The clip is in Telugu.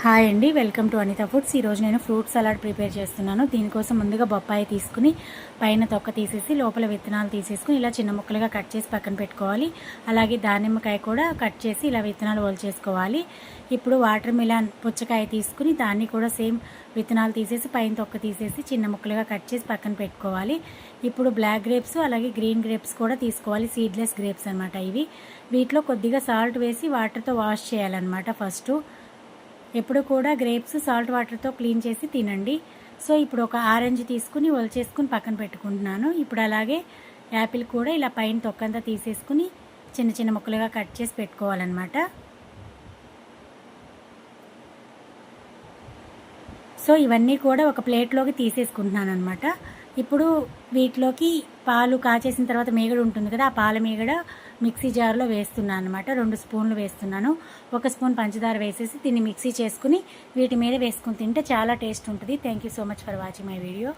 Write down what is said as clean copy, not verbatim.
హాయ్ అండి, వెల్కమ్ టు అనిత ఫుడ్స్. ఈరోజు నేను ఫ్రూట్ సలాడ్ ప్రిపేర్ చేస్తున్నాను. దీనికోసం ముందుగా బొప్పాయి తీసుకుని పైన తొక్క తీసేసి లోపల విత్తనాలు తీసేసుకుని ఇలా చిన్న ముక్కలుగా కట్ చేసి పక్కన పెట్టుకోవాలి. అలాగే దానిమ్మకాయ కూడా కట్ చేసి ఇలా విత్తనాలు చేసుకోవాలి. ఇప్పుడు వాటర్ మిలన్ పుచ్చకాయ తీసుకుని దాన్ని కూడా సేమ్ విత్తనాలు తీసేసి పైన తొక్క తీసేసి చిన్న ముక్కలుగా కట్ చేసి పక్కన పెట్టుకోవాలి. ఇప్పుడు బ్లాక్ గ్రేప్స్ అలాగే గ్రీన్ గ్రేప్స్ కూడా తీసుకోవాలి. సీడ్లెస్ గ్రేప్స్ అనమాట ఇవి. వీటిలో కొద్దిగా సాల్ట్ వేసి వాటర్తో వాష్ చేయాలన్నమాట. ఫస్ట్ ఎప్పుడు కూడా గ్రేప్స్ సాల్ట్ వాటర్తో క్లీన్ చేసి తినండి. సో ఇప్పుడు ఒక ఆరెంజ్ తీసుకుని ఒలిచేసుకుని పక్కన పెట్టుకుంటున్నాను. ఇప్పుడు అలాగే యాపిల్ కూడా ఇలా పైన తొక్కంతా తీసేసుకుని చిన్న చిన్న ముక్కలుగా కట్ చేసి పెట్టుకోవాలన్నమాట. సో ఇవన్నీ కూడా ఒక ప్లేట్లోకి తీసేసుకుంటున్నాను అనమాట. ఇప్పుడు వీటిలోకి పాలు కాచేసిన తర్వాత మీగడ ఉంటుంది కదా, ఆ పాల మీగడ మిక్సీ జార్లో వేస్తున్నాను అనమాట. 2 స్పూన్లు వేస్తున్నాను. 1 స్పూన్ పంచదార వేసేసి దీన్ని మిక్సీ చేసుకుని వీటి మీద వేసుకుని తింటే చాలా టేస్ట్ ఉంటుంది. Thank you so much for watching my video.